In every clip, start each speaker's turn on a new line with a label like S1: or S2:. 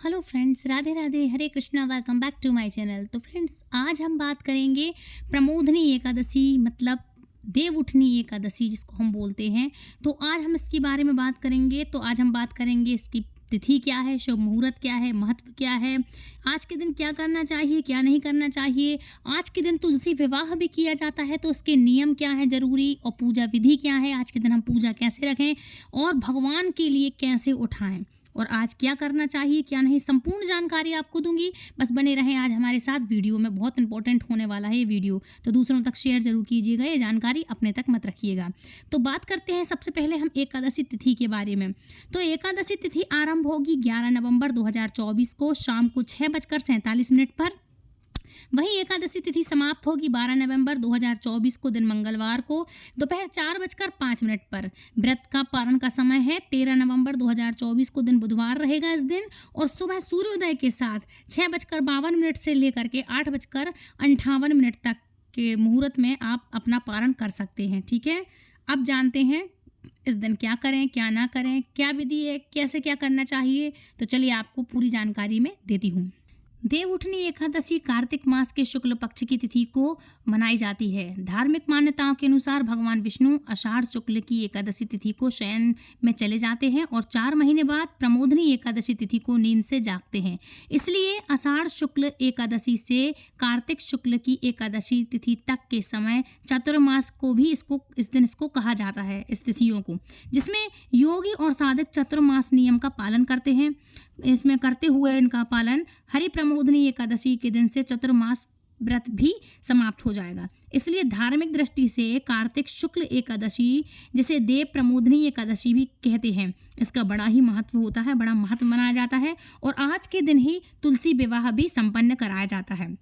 S1: Hello friends, Radhe Radhe, Hare Krishna, welcome back to my channel. तो friends, आज हम बात करेंगे प्रमोदनी एकादशी, मतलब देव उठनी एकादशी जिसको हम बोलते हैं। तो आज हम इसके बारे में बात करेंगे। तो आज हम बात करेंगे इसकी तिथि क्या है, शुभ मुहूर्त क्या है, महत्व क्या है, आज के दिन क्या करना चाहिए, क्या नहीं करना चाहिए। आज के दिन तुलसी विवाह भी किया जाता है, तो उसके नियम क्या है जरूरी, और पूजा विधि क्या है, आज के दिन हम पूजा कैसे रखें और भगवान के लिए कैसे उठाएं, और आज क्या करना चाहिए क्या नहीं, संपूर्ण जानकारी आपको दूंगी। बस बने रहें आज हमारे साथ, वीडियो में बहुत इंपॉर्टेंट होने वाला है ये वीडियो, तो दूसरों तक शेयर जरूर कीजिएगा, ये जानकारी अपने तक मत रखिएगा। तो बात करते हैं सबसे पहले हम एकादशी तिथि के बारे में। तो एकादशी तिथि आरंभ होगी 11 नवंबर 2024 को शाम को 6:47 पर। वहीं एकादशी तिथि समाप्त होगी 12 नवंबर 2024 को दिन मंगलवार को दोपहर 4:05 पर। व्रत का पारण का समय है 13 नवंबर 2024 को दिन बुधवार रहेगा इस दिन, और सुबह सूर्योदय के साथ 6:52 से लेकर के 8:58 तक के मुहूर्त में आप अपना पारण कर सकते हैं। ठीक है, अब जानते हैं इस दिन क्या करें क्या ना करें, क्या विधि है, कैसे क्या करना चाहिए। तो चलिए आपको पूरी जानकारी में देती हूँ। देव उठनी एकादशी कार्तिक मास के शुक्ल पक्ष की तिथि को मनाई जाती है। धार्मिक मान्यताओं के अनुसार भगवान विष्णु आषाढ़ शुक्ल की एकादशी तिथि को शयन में चले जाते हैं और 4 महीने बाद प्रमोदनी एकादशी तिथि को नींद से जागते हैं। इसलिए आषाढ़ शुक्ल एकादशी से कार्तिक शुक्ल की एकादशी तिथि तक के समय चातुर्मास को भी इस दिन कहा जाता है, इस तिथियों को, जिसमें योगी और साधक चातुर्मास नियम का पालन करते हैं। इसमें करते हुए इनका पालन हरि प्रमोदनी एकादशी के दिन से चतुर्मास व्रत भी समाप्त हो जाएगा। इसलिए धार्मिक दृष्टि से कार्तिक शुक्ल एकादशी, जिसे देव प्रमोदनी एकादशी भी कहते हैं, इसका बड़ा ही महत्व होता है, बड़ा महत्व मनाया जाता है। और आज के दिन ही तुलसी विवाह भी संपन्न कराया जाता है।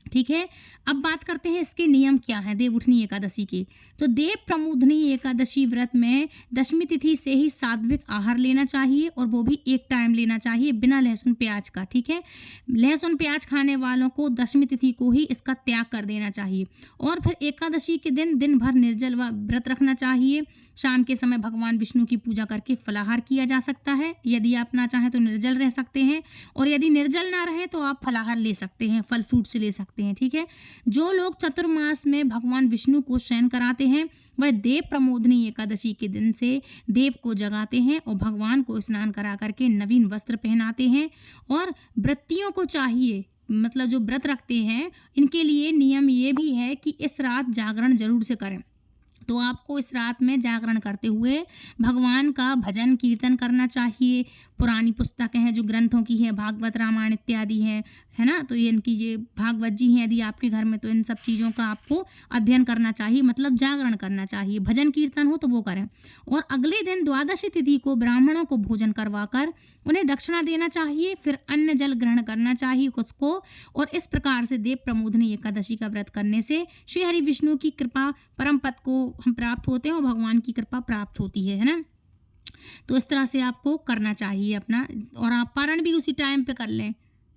S1: ठीक है, अब बात करते हैं इसके नियम क्या हैं देव उठनी एकादशी के। तो देव प्रमोदनी एकादशी व्रत में दशमी तिथि से ही सात्विक आहार लेना चाहिए, और वो भी एक टाइम लेना चाहिए बिना लहसुन प्याज का। ठीक है, लहसुन प्याज खाने वालों को दशमी तिथि को ही इसका त्याग कर देना चाहिए। और फिर एकादशी के दिन भर निर्जल व्रत रखना चाहिए। शाम के समय भगवान विष्णु की पूजा करके फलाहार किया जा सकता है। यदि आप ना चाहें तो निर्जल रह सकते हैं, और यदि निर्जल ना रहे तो आप फलाहार ले सकते हैं, फल फ्रूट से ले सकते हैं। ठीक है, जो लोग चतुर्मास में भगवान विष्णु को शयन कराते हैं वह देव प्रमोदनी एकादशी के दिन से देव को जगाते हैं और भगवान को स्नान करा करके नवीन वस्त्र पहनाते हैं। और व्रतियों को चाहिए, मतलब जो व्रत रखते हैं इनके लिए नियम ये भी है कि इस रात जागरण जरूर से करें। तो आपको इस रात में जागरण करते हुए भगवान का भजन कीर्तन करना चाहिए। पुरानी पुस्तकें हैं जो ग्रंथों की है, भागवत रामायण इत्यादि हैं, है ना, तो ये इनकी ये भागवत जी हैं यदि आपके घर में, तो इन सब चीज़ों का आपको अध्ययन करना चाहिए, मतलब जागरण करना चाहिए। भजन कीर्तन हो तो वो करें। और अगले दिन द्वादशी तिथि को ब्राह्मणों को भोजन करवाकर उन्हें दक्षिणा देना चाहिए, फिर अन्न जल ग्रहण करना चाहिए उसको। और इस प्रकार से देव प्रमोदनी एकादशी का व्रत करने से श्री हरि विष्णु की कृपा, परम पद को हम प्राप्त होते हैं और भगवान की कृपा प्राप्त होती है ना। तो इस तरह से आपको करना चाहिए अपना, और आप पारण भी उसी टाइम पे कर लें।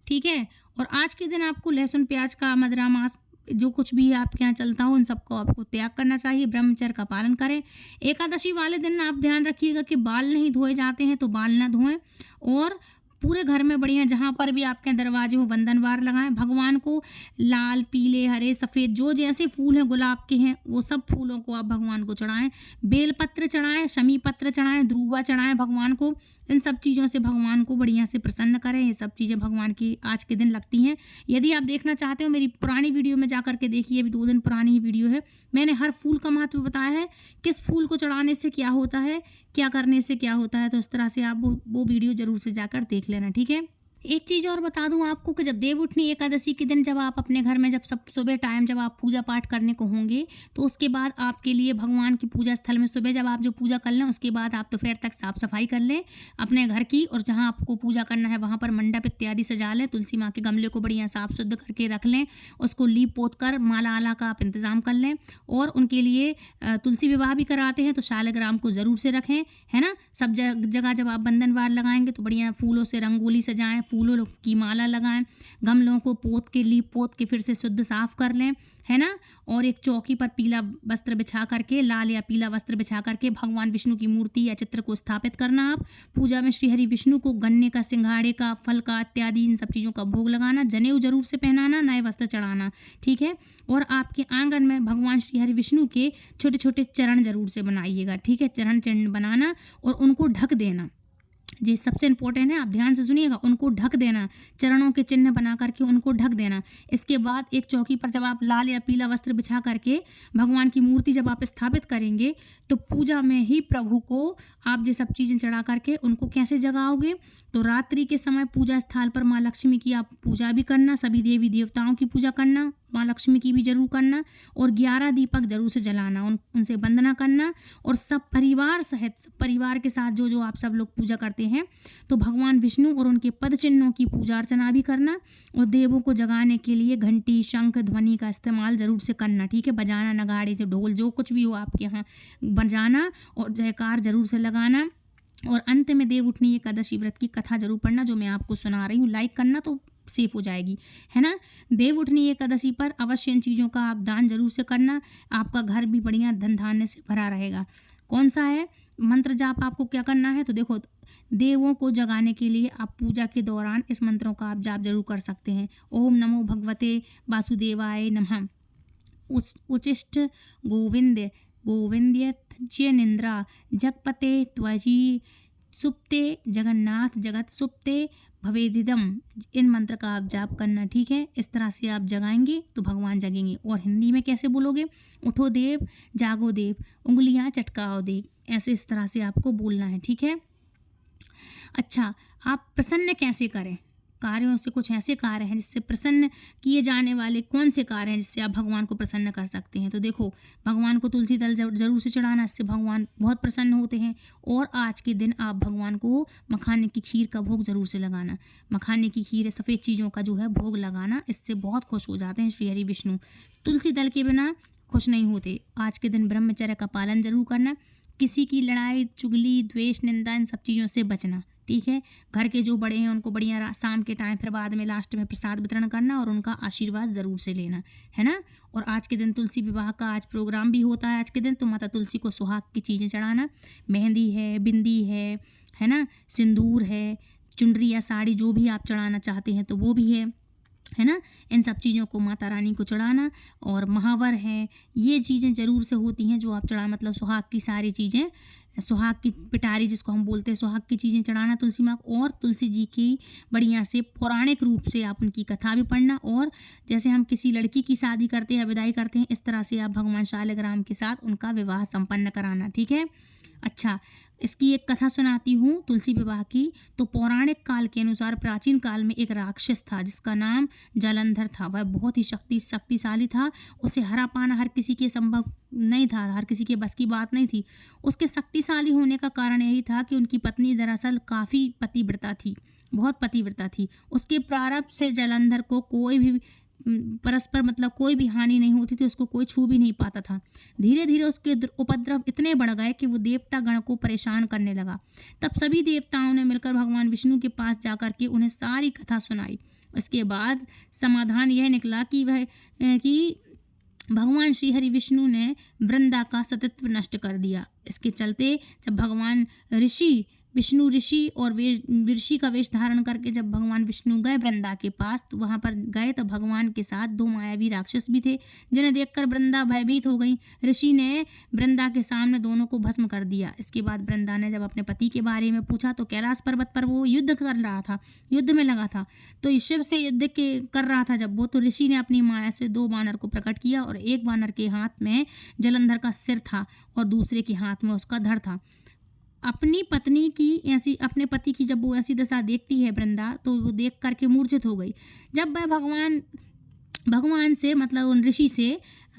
S1: ठीक है, और आज के दिन आपको लहसुन प्याज का, मदिरा मांस, जो कुछ भी आपके यहाँ चलता हो, उन सबको आपको त्याग करना चाहिए। ब्रह्मचर्य का पालन करें। एकादशी वाले दिन आप ध्यान रखिएगा कि बाल नहीं धोए जाते हैं, तो बाल ना धोएं। और पूरे घर में बढ़िया जहाँ पर भी आपके दरवाजे हो वंदनवार लगाएं। भगवान को लाल, पीले, हरे, सफ़ेद, जो जैसे फूल हैं गुलाब के हैं वो सब फूलों को आप भगवान को चढ़ाएं। बेलपत्र चढ़ाएं, शमी पत्र चढ़ाएं, ध्रुवा चढ़ाएं भगवान को। इन सब चीज़ों से भगवान को बढ़िया से प्रसन्न करें। ये सब चीज़ें भगवान की आज के दिन लगती हैं। यदि आप देखना चाहते हो मेरी पुरानी वीडियो में जा करके देखिए, अभी 2 दिन पुरानी ही वीडियो है। मैंने हर फूल का महत्व बताया है, किस फूल को चढ़ाने से क्या होता है, क्या करने से क्या होता है। तो इस तरह से आप वो वीडियो ज़रूर से जाकर देख लेना। ठीक है, एक चीज़ और बता दूं आपको कि जब देव उठनी एकादशी के दिन जब आप अपने घर में जब सब सुबह टाइम जब आप पूजा पाठ करने को होंगे, तो उसके बाद आपके लिए भगवान की पूजा स्थल में सुबह जब आप जो पूजा कर लें उसके बाद आप दोपहर तक साफ सफाई कर लें अपने घर की, और जहां आपको पूजा करना है वहां पर मंडप इत्यादि सजा लें। तुलसी माँ के गमले को बढ़िया साफ शुद्ध करके रख लें, उसको लीप पोत कर माला आला का आप इंतज़ाम कर लें। और उनके लिए तुलसी विवाह भी कराते हैं तो शालिग्राम को ज़रूर से रखें, है ना। सब जगह जब आप बंधनवार लगाएंगे तो बढ़िया फूलों से रंगोली सजाएं, फूलों की माला लगाएं, गमलों को पोत के फिर से शुद्ध साफ कर लें, है ना। और एक चौकी पर पीला वस्त्र बिछा करके, लाल या पीला वस्त्र बिछा करके भगवान विष्णु की मूर्ति या चित्र को स्थापित करना। आप पूजा में श्री हरि विष्णु को गन्ने का, सिंघाड़े का, फल का इत्यादि इन सब चीज़ों का भोग लगाना। जनेऊ जरूर से पहनाना, नए वस्त्र चढ़ाना, ठीक है। और आपके आंगन में भगवान श्री हरि विष्णु के छोटे छोटे चरण जरूर से बनाइएगा, ठीक है। चरण चिन्ह बनाना और उनको ढक देना, ये सबसे इंपॉर्टेंट है, आप ध्यान से सुनिएगा। उनको ढक देना, चरणों के चिन्ह बना करके उनको ढक देना। इसके बाद एक चौकी पर जब आप लाल या पीला वस्त्र बिछा करके भगवान की मूर्ति जब आप स्थापित करेंगे तो पूजा में ही प्रभु को आप ये सब चीज़ें चढ़ा करके उनको कैसे जगाओगे, तो रात्रि के समय पूजा स्थल पर माँ लक्ष्मी की आप पूजा भी करना, सभी देवी देवताओं की पूजा करना, माँ लक्ष्मी की भी जरूर करना, और 11 दीपक जरूर से जलाना, उनसे वंदना करना। और सब परिवार सहित, सब परिवार के साथ जो जो आप सब लोग पूजा करते हैं तो भगवान विष्णु और उनके पद चिन्हों की पूजा अर्चना भी करना। और देवों को जगाने के लिए घंटी, शंख, ध्वनि का इस्तेमाल जरूर से करना, ठीक है। बजाना, नगाड़े, जो ढोल, जो कुछ भी हो आपके यहाँ बजाना और जयकार जरूर से लगाना। और अंत में देव उठनी एकादशी व्रत की कथा जरूर पढ़ना, जो मैं आपको सुना रही हूँ। लाइक करना तो सेफ हो जाएगी, है ना। देव उठनी एकादशी पर अवश्य इन चीज़ों का आप दान जरूर से करना, आपका घर भी बढ़िया धन धान्य से भरा रहेगा। कौन सा है मंत्र जाप आपको क्या करना है, तो देखो, देवों को जगाने के लिए आप पूजा के दौरान इस मंत्रों का आप जाप जरूर कर सकते हैं। ओम नमो भगवते वासुदेवाय नमः। उचिष्ट गोविंद गोविंद्य तज्य निंद्रा जगपते त्वजी सुप्ते जगन्नाथ जगत सुप्ते भवेदिदम। इन मंत्र का आप जाप करना, ठीक है। इस तरह से आप जगाएंगे तो भगवान जगेंगे। और हिंदी में कैसे बोलोगे, उठो देव, जागो देव, उंगलियां चटकाओ देव, ऐसे इस तरह से आपको बोलना है, ठीक है। अच्छा, आप प्रसन्न कैसे करें, कार्यों से कुछ ऐसे कार्य हैं जिससे प्रसन्न किए जाने वाले कौन से कार्य हैं जिससे आप भगवान को प्रसन्न कर सकते हैं, तो देखो, भगवान को तुलसी दल जरूर से चढ़ाना, इससे भगवान बहुत प्रसन्न होते हैं। और आज के दिन आप भगवान को मखाने की खीर का भोग जरूर से लगाना। मखाने की खीर, सफ़ेद चीज़ों का जो है भोग लगाना, इससे बहुत खुश हो जाते हैं श्री हरि विष्णु। तुलसी दल के बिना खुश नहीं होते। आज के दिन ब्रह्मचर्य का पालन जरूर करना। किसी की लड़ाई, चुगली, द्वेष, निंदा, इन सब चीज़ों से बचना, ठीक है। घर के जो बड़े हैं उनको बढ़िया शाम के टाइम फिर बाद में लास्ट में प्रसाद वितरण करना और उनका आशीर्वाद ज़रूर से लेना, है ना। और आज के दिन तुलसी विवाह का आज प्रोग्राम भी होता है आज के दिन, तो माता तुलसी को सुहाग की चीज़ें चढ़ाना, मेहंदी है, बिंदी है ना, सिंदूर है, चुनरी या साड़ी, जो भी आप चढ़ाना चाहते हैं तो वो भी है ना। इन सब चीज़ों को माता रानी को चढ़ाना। और महावर है, ये चीज़ें ज़रूर से होती हैं जो आप चढ़ा, मतलब सुहाग की सारी चीज़ें, सुहाग की पिटारी जिसको हम बोलते हैं, सुहाग की चीज़ें चढ़ाना तुलसी माँ को। और तुलसी जी की बढ़िया से पौराणिक रूप से आप उनकी कथा भी पढ़ना। और जैसे हम किसी लड़की की शादी करते हैं, विदाई करते हैं, इस तरह से आप भगवान शालिग्राम के साथ उनका विवाह संपन्न कराना, ठीक है। अच्छा, इसकी एक कथा सुनाती हूँ तुलसी विवाह की। तो पौराणिक काल के अनुसार प्राचीन काल में एक राक्षस था जिसका नाम जलंधर था। वह बहुत ही शक्तिशाली था। उसे हरा पाना हर किसी के संभव नहीं था, हर किसी के बस की बात नहीं थी। उसके शक्तिशाली होने का कारण यही था कि उनकी पत्नी दरअसल काफ़ी पतिव्रता थी, बहुत पतिव्रता थी। उसके प्रारंभ से जलंधर को कोई भी परस्पर मतलब कोई भी हानि नहीं होती थी, उसको कोई छू भी नहीं पाता था। धीरे धीरे उसके उपद्रव इतने बढ़ गए कि वो देवता गण को परेशान करने लगा। तब सभी देवताओं ने मिलकर भगवान विष्णु के पास जाकर के उन्हें सारी कथा सुनाई। इसके बाद समाधान यह निकला कि भगवान श्री हरि विष्णु ने वृंदा का सतत्व नष्ट कर दिया। इसके चलते जब भगवान विष्णु ऋषि और ऋषि का वेश धारण करके जब भगवान विष्णु गए वृंदा के पास, तो वहाँ पर गए तो भगवान के साथ 2 मायावी राक्षस भी थे, जिन्हें देखकर वृंदा भयभीत हो गई। ऋषि ने वृंदा के सामने दोनों को भस्म कर दिया। इसके बाद वृंदा ने जब अपने पति के बारे में पूछा तो कैलाश पर्वत पर वो युद्ध कर रहा था, युद्ध में लगा था। तो शिव से युद्ध कर रहा था जब वो, तो ऋषि ने अपनी माया से 2 बानर को प्रकट किया और एक बानर के हाथ में जलंधर का सिर था और दूसरे के हाथ में उसका धड़ था। अपनी पत्नी की ऐसी, अपने पति की जब वो ऐसी दशा देखती है वृंदा, तो वो देख करके मूर्छित हो गई। जब वह भगवान से मतलब उन ऋषि से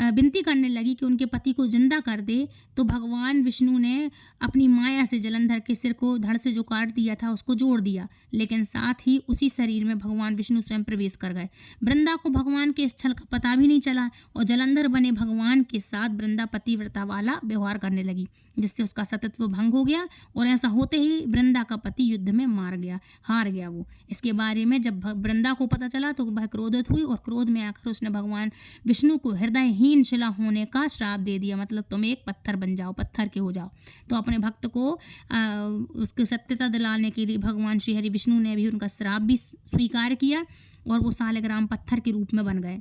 S1: विनती करने लगी कि उनके पति को जिंदा कर दे, तो भगवान विष्णु ने अपनी माया से जलंधर के सिर को धड़ से जो काट दिया था उसको जोड़ दिया, लेकिन साथ ही उसी शरीर में भगवान विष्णु स्वयं प्रवेश कर गए। वृंदा को भगवान के इस छल का पता भी नहीं चला और जलंधर बने भगवान के साथ वृंदा पतिव्रता वाला व्यवहार करने लगी, जिससे उसका सतत्व भंग हो गया और ऐसा होते ही वृंदा का पति युद्ध में हार गया वो। इसके बारे में जब वृंदा को पता चला तो वह क्रोधित हुई और क्रोध में आकर उसने भगवान विष्णु को हृदयहीन शिला होने का श्राप दे दिया, मतलब तुम एक पत्थर बन जाओ, पत्थर के हो जाओ। तो अपने भक्त को उसकी सत्यता दिलाने के लिए भगवान श्री हरि विष्णु ने भी उनका श्राप भी स्वीकार किया और वो सालग्राम पत्थर के रूप में बन गए,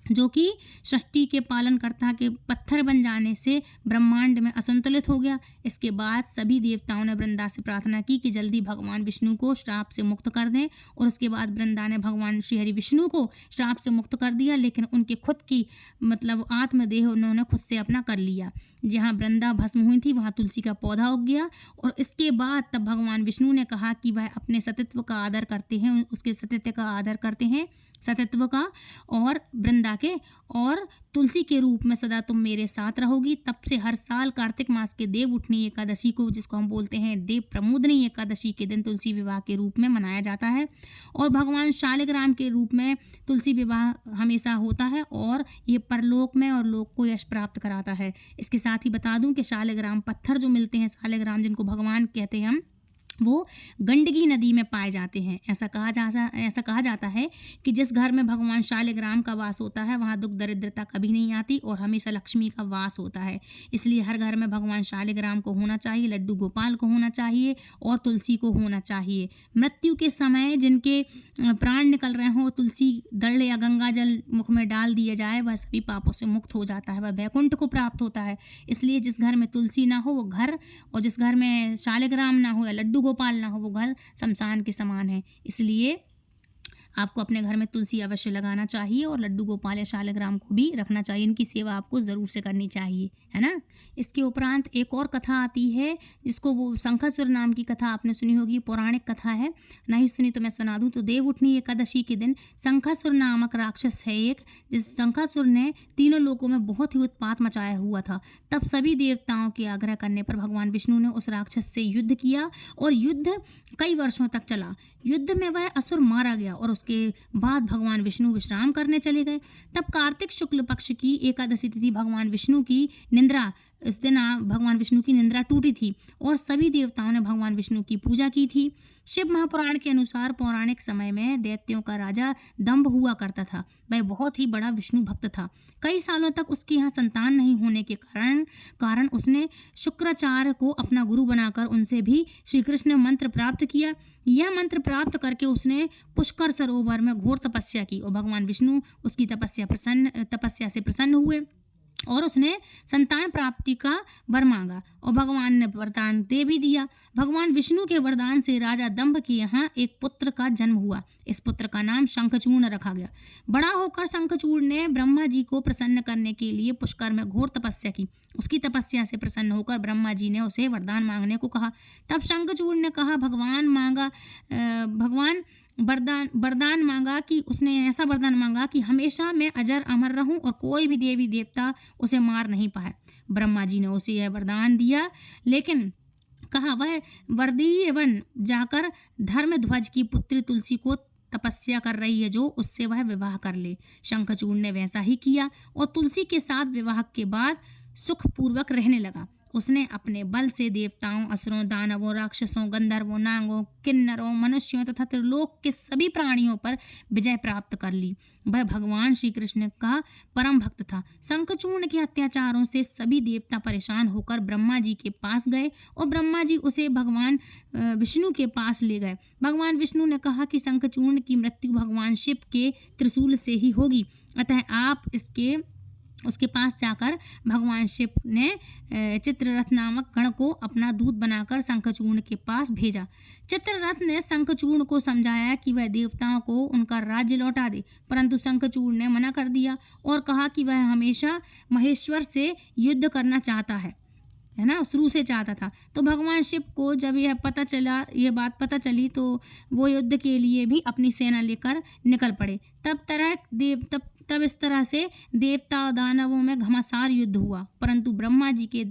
S1: जो कि सृष्टि के पालनकर्ता के पत्थर बन जाने से ब्रह्मांड में असंतुलित हो गया। इसके बाद सभी देवताओं ने वृंदा से प्रार्थना की कि जल्दी भगवान विष्णु को श्राप से मुक्त कर दें, और उसके बाद वृंदा ने भगवान श्री हरि विष्णु को श्राप से मुक्त कर दिया, लेकिन उनके खुद की मतलब आत्मदेह उन्होंने खुद से अपना कर लिया। जहाँ वृंदा भस्म हुई थी वहाँ तुलसी का पौधा उग गया, और इसके बाद तब भगवान विष्णु ने कहा कि वह अपने सतीत्व का आदर करते हैं, उसके सतीत्व का आदर करते हैं, सतीत्व का और वृंदा के, और तुलसी के रूप में सदा तुम मेरे साथ रहोगी। तब से हर साल कार्तिक मास के देव उठनी एकादशी को, जिसको हम बोलते हैं देव प्रमोदनी एकादशी के दिन तुलसी विवाह के रूप में मनाया जाता है, और भगवान शालिग्राम के रूप में तुलसी विवाह हमेशा होता है, और ये परलोक में और लोक को यश प्राप्त कराता है। इसके साथ ही बता दूं कि शालिग्राम पत्थर जो मिलते हैं, शालिग्राम जिनको भगवान कहते हैं हम, वो गंडकी नदी में पाए जाते हैं। ऐसा कहा जाता है कि जिस घर में भगवान शालिग्राम का वास होता है वहाँ दुख दरिद्रता कभी नहीं आती और हमेशा लक्ष्मी का वास होता है। इसलिए हर घर में भगवान शालिग्राम को होना चाहिए, लड्डू गोपाल को होना चाहिए और तुलसी को होना चाहिए। मृत्यु के समय जिनके प्राण निकल रहे हों, तुलसी दल या गंगा जल मुख में डाल दिया जाए, वह सभी पापों से मुक्त हो जाता है, वह वैकुंठ को प्राप्त होता है। इसलिए जिस घर में तुलसी ना हो वो घर, और जिस घर में शालिग्राम ना हो या लड्डू गोपाल ना हो वो घर शमशान के समान है। इसलिए आपको अपने घर में तुलसी अवश्य लगाना चाहिए और लड्डू गोपाल या शालिग्राम को भी रखना चाहिए। इनकी सेवा आपको ज़रूर से करनी चाहिए, है ना। इसके उपरांत एक और कथा आती है जिसको वो शंखासुर नाम की कथा आपने सुनी होगी, पौराणिक कथा है, नहीं सुनी तो मैं सुना दूं। तो देवउठनी एकादशी के दिन शंखासुर नामक राक्षस है एक, जिस शंखासुर ने तीनों लोकों में बहुत ही उत्पात मचाया हुआ था। तब सभी देवताओं के आग्रह करने पर भगवान विष्णु ने उस राक्षस से युद्ध किया और युद्ध कई वर्षों तक चला। युद्ध में वह असुर मारा गया और उसके बाद भगवान विष्णु विश्राम करने चले गए। तब कार्तिक शुक्ल पक्ष की एकादशी तिथि भगवान विष्णु की निद्रा, इस दिन भगवान विष्णु की निद्रा टूटी थी और सभी देवताओं ने भगवान विष्णु की पूजा की थी। शिव महापुराण के अनुसार पौराणिक समय में दैत्यों का राजा दंभ हुआ करता था। वह बहुत ही बड़ा विष्णु भक्त था। कई सालों तक उसके यहाँ संतान नहीं होने के कारण उसने शुक्राचार्य को अपना गुरु बनाकर उनसे भी श्री कृष्ण मंत्र प्राप्त किया। यह मंत्र प्राप्त करके उसने पुष्कर सरोवर में घोर तपस्या की और भगवान विष्णु उसकी तपस्या से प्रसन्न हुए और उसने संतान प्राप्ति का वर मांगा और भगवान ने वरदान दे भी दिया। भगवान विष्णु के वरदान से राजा दंभ के यहाँ एक पुत्र का जन्म हुआ। इस पुत्र का नाम शंखचूर्ण रखा गया। बड़ा होकर शंखचूर्ण ने ब्रह्मा जी को प्रसन्न करने के लिए पुष्कर में घोर तपस्या की। उसकी तपस्या से प्रसन्न होकर ब्रह्मा जी ने उसे वरदान मांगने को कहा। तब शंखचूर्ण ने कहा वरदान मांगा कि उसने ऐसा वरदान मांगा कि हमेशा मैं अजर अमर रहूं और कोई भी देवी देवता उसे मार नहीं पाए। ब्रह्मा जी ने उसे यह वरदान दिया, लेकिन कहा वह वर्दी वन जाकर धर्मध्वज की पुत्री तुलसी को तपस्या कर रही है जो उससे वह विवाह कर ले। शंखचूर्ण ने वैसा ही किया और तुलसी के साथ विवाह के बाद सुखपूर्वक रहने लगा। उसने अपने बल से देवताओं, असुरों, दानवों, राक्षसों, गंधर्वों, नागों, किन्नरों, मनुष्यों तथा त्रिलोक के सभी प्राणियों पर विजय प्राप्त कर ली। वह भगवान श्री कृष्ण का परम भक्त था। शंखचूर्ण के अत्याचारों से सभी देवता परेशान होकर ब्रह्मा जी के पास गए और ब्रह्मा जी उसे भगवान विष्णु के पास ले गए। भगवान विष्णु ने कहा कि शंखचूर्ण की मृत्यु भगवान शिव के त्रिशूल से ही होगी, अतः आप उसके पास जाकर भगवान शिव ने चित्ररथ नामक गण को अपना दूत बनाकर शंखचूर्ण के पास भेजा। चित्ररथ ने शंखचूर्ण को समझाया कि वह देवताओं को उनका राज्य लौटा दे, परंतु शंखचूर्ण ने मना कर दिया और कहा कि वह हमेशा महेश्वर से युद्ध करना चाहता है ना, शुरू से चाहता था। तो भगवान शिव को जब यह बात पता चली तो वो युद्ध के लिए भी अपनी सेना लेकर निकल पड़े। तब तब इस तरह से देवता और दानवों में घमासान युद्ध हुआ, परंतु ब्रह्मा जी के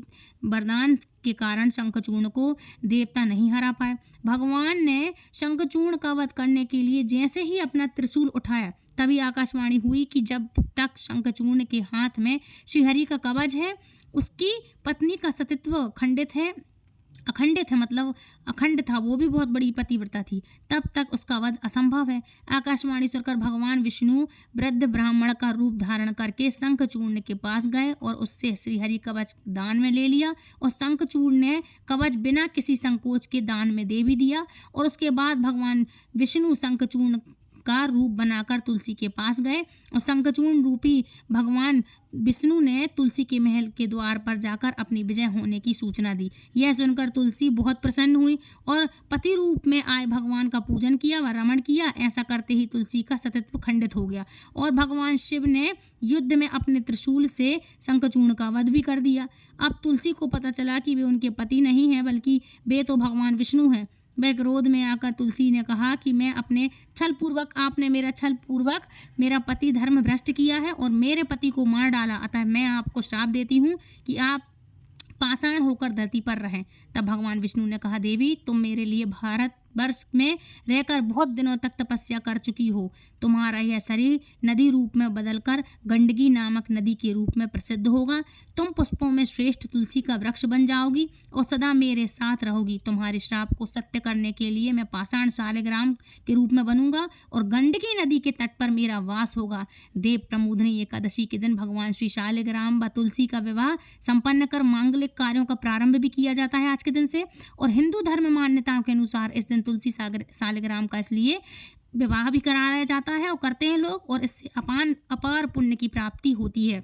S1: वरदान के कारण शंखचूर्ण को देवता नहीं हरा पाए। भगवान ने शंखचूर्ण का वध करने के लिए जैसे ही अपना त्रिशूल उठाया, तभी आकाशवाणी हुई कि जब तक शंखचूर्ण के हाथ में श्रीहरि का कवच है, उसकी पत्नी का सतीत्व अखंडित है, मतलब अखंड था, वो भी बहुत बड़ी पतिव्रता थी, तब तक उसका वध असंभव है। आकाशवाणी सुनकर भगवान विष्णु वृद्ध ब्राह्मण का रूप धारण करके शंखचूर्ण के पास गए और उससे श्रीहरि कवच दान में ले लिया, और शंखचूर्ण ने कवच बिना किसी संकोच के दान में दे भी दिया। और उसके बाद भगवान विष्णु शंखचूर्ण का रूप बनाकर तुलसी के पास गए, और शंखचूर्ण रूपी भगवान विष्णु ने तुलसी के महल के द्वार पर जाकर अपनी विजय होने की सूचना दी। यह सुनकर तुलसी बहुत प्रसन्न हुई और पति रूप में आए भगवान का पूजन किया व रमण किया। ऐसा करते ही तुलसी का सतीत्व खंडित हो गया और भगवान शिव ने युद्ध में अपने त्रिशूल से शंखचूर्ण का वध भी कर दिया। अब तुलसी को पता चला कि वे उनके पति नहीं हैं, बल्कि वे तो भगवान विष्णु हैं। वह क्रोध में आकर तुलसी ने कहा कि आपने मेरा छल पूर्वक मेरा पति धर्म भ्रष्ट किया है और मेरे पति को मार डाला, अतः मैं आपको श्राप देती हूँ कि आप पाषाण होकर धरती पर रहें। तब भगवान विष्णु ने कहा, देवी, तुम मेरे लिए भारत वर्ष में रहकर बहुत दिनों तक तपस्या कर चुकी हो। तुम्हारा यह शरीर नदी रूप में बदलकर गंडकी नामक नदी के रूप में प्रसिद्ध होगा। तुम पुष्पों में श्रेष्ठ तुलसी का वृक्ष बन जाओगी और सदा मेरे साथ रहोगी। तुम्हारे श्राप को सत्य करने के लिए मैं पाषाण शालिग्राम के रूप में बनूंगा और गंडकी नदी के तट पर मेरा वास होगा। देव प्रमोदनी एकादशी के दिन भगवान श्री शालिग्राम व तुलसी का विवाह संपन्न कर मांगलिक कार्यों का प्रारंभ भी किया जाता है आज के दिन से। और हिंदू धर्म मान्यताओं के अनुसार इस दिन तुलसी शालिग्राम का इसलिए विवाह भी कराया जाता है और करते हैं लोग, और इससे अपार पुण्य की प्राप्ति होती है।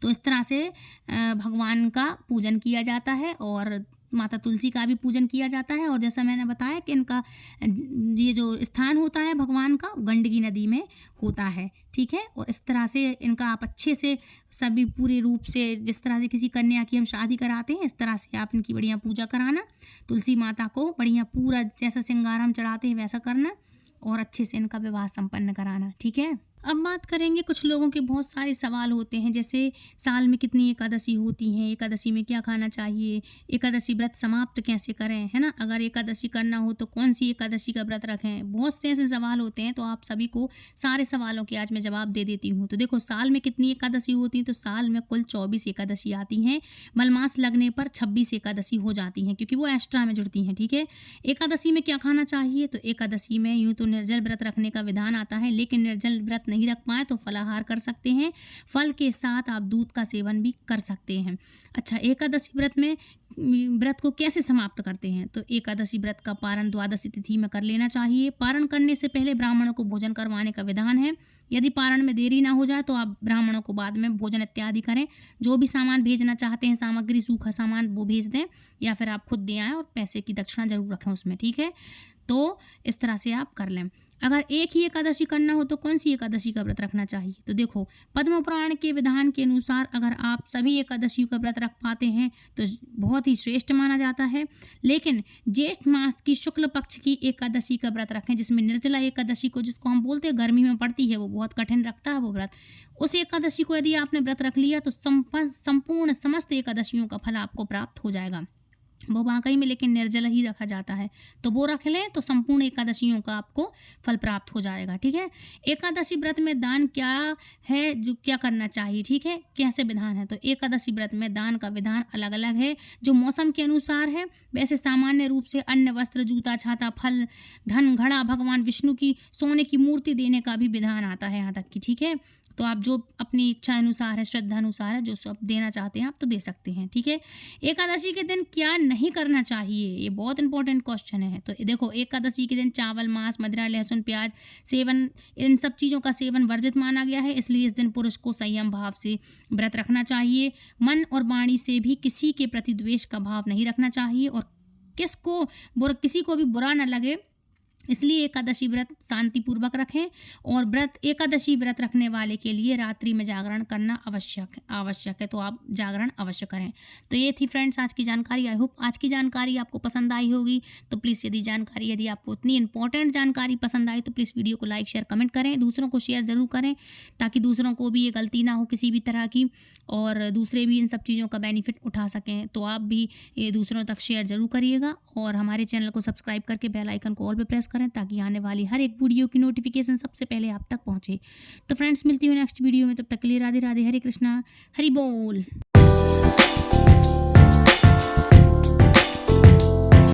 S1: तो इस तरह से भगवान का पूजन किया जाता है और माता तुलसी का भी पूजन किया जाता है। और जैसा मैंने बताया कि इनका ये जो स्थान होता है भगवान का, गंडकी नदी में होता है, ठीक है। और इस तरह से इनका आप अच्छे से सभी पूरे रूप से, जिस तरह से किसी कन्या की हम शादी कराते हैं, इस तरह से आप इनकी बढ़िया पूजा कराना। तुलसी माता को बढ़िया पूरा जैसा श्रृंगार हम चढ़ाते हैं वैसा करना और अच्छे से इनका विवाह संपन्न कराना, ठीक है। अब बात करेंगे, कुछ लोगों के बहुत सारे सवाल होते हैं, जैसे साल में कितनी एकादशी होती हैं, एकादशी में क्या खाना चाहिए, एकादशी व्रत समाप्त कैसे करें, है ना, अगर एकादशी करना हो तो कौन सी एकादशी का व्रत रखें। बहुत से ऐसे सवाल होते हैं, तो आप सभी को सारे सवालों के आज मैं जवाब दे देती हूँ। तो देखो, साल में कितनी एकादशी होती हैं, तो साल में कुल 24 एकादशी आती हैं। मलमास लगने पर 26 एकादशी हो जाती हैं, क्योंकि वो एक्स्ट्रा में जुड़ती हैं, ठीक है। एकादशी में क्या खाना चाहिए, तो एकादशी में यूँ तो निर्जल व्रत रखने का विधान आता है, लेकिन निर्जल व्रत नहीं रख पाए तो फलाहार कर सकते हैं। फल के साथ आप दूध का सेवन भी कर सकते हैं। अच्छा, एकादशी व्रत को कैसे समाप्त करते हैं, तो एकादशी व्रत का पारण द्वादशी तिथि में कर लेना चाहिए। पारण करने से पहले ब्राह्मणों को भोजन करवाने का विधान है। यदि पारण में देरी ना हो जाए तो आप ब्राह्मणों को बाद में भोजन इत्यादि करें। जो भी सामान भेजना चाहते हैं, सामग्री, सूखा सामान, वो भेज दें, या फिर आप खुद दे आएँ और पैसे की दक्षिणा जरूर रखें उसमें, ठीक है। तो इस तरह से आप कर लें। अगर एक ही एकादशी करना हो तो कौन सी एकादशी का व्रत रखना चाहिए, तो देखो, पद्म पुराण के विधान के अनुसार अगर आप सभी एकादशी का व्रत रख पाते हैं तो बहुत ही श्रेष्ठ माना जाता है। लेकिन ज्येष्ठ मास की शुक्ल पक्ष की एकादशी का व्रत रखें, जिसमें निर्जला एकादशी को, जिसको हम बोलते हैं गर्मी में पड़ती है, वो बहुत कठिन रखता है वो व्रत। उस एकादशी को यदि आपने व्रत रख लिया तो संपूर्ण समस्त एकादशियों का फल आपको प्राप्त हो जाएगा। वो वाकई में लेकिन निर्जल ही रखा जाता है, तो वो रख लें तो संपूर्ण एकादशियों का आपको फल प्राप्त हो जाएगा, ठीक है। एकादशी व्रत में दान क्या है, जो क्या करना चाहिए, ठीक है, कैसे विधान है, तो एकादशी व्रत में दान का विधान अलग अलग है, जो मौसम के अनुसार है। वैसे सामान्य रूप से अन्न, वस्त्र, जूता, छाता, फल, धन, घड़ा, भगवान विष्णु की सोने की मूर्ति देने का भी विधान आता है यहाँ तक कि, ठीक है। तो आप जो अपनी इच्छा अनुसार है, श्रद्धा अनुसार है, जो सब देना चाहते हैं आप तो दे सकते हैं, ठीक है। एकादशी के दिन क्या नहीं करना चाहिए, ये बहुत इंपॉर्टेंट क्वेश्चन है। तो देखो, एकादशी के दिन चावल, मांस, मदिरा, लहसुन, प्याज सेवन, इन सब चीज़ों का सेवन वर्जित माना गया है। इसलिए इस दिन पुरुष को संयम भाव से व्रत रखना चाहिए। मन और वाणी से भी किसी के प्रति द्वेष का भाव नहीं रखना चाहिए, और किसी को भी बुरा न लगे इसलिए एकादशी व्रत शांतिपूर्वक रखें। और एकादशी व्रत रखने वाले के लिए रात्रि में जागरण करना आवश्यक है, तो आप जागरण अवश्य करें। तो ये थी फ्रेंड्स आज की जानकारी। आई होप आज की जानकारी आपको पसंद आई होगी। तो प्लीज़ यदि आपको इतनी इंपॉर्टेंट जानकारी पसंद आई तो प्लीज़ वीडियो को लाइक शेयर कमेंट करें, दूसरों को शेयर ज़रूर करें, ताकि दूसरों को भी ये गलती ना हो किसी भी तरह की, और दूसरे भी इन सब चीज़ों का बेनिफिट उठा सकें। तो आप भी ये दूसरों तक शेयर ज़रूर करिएगा, और हमारे चैनल को सब्सक्राइब करके बेल आइकन को ऑल पे प्रेस करें, ताकि आने वाली हर एक वीडियो की नोटिफिकेशन सबसे पहले आप तक पहुंचे। तो फ्रेंड्स मिलती हूँ नेक्स्ट वीडियो में, तब तक के लिए राधे राधे, हरे कृष्णा, हरि बोल।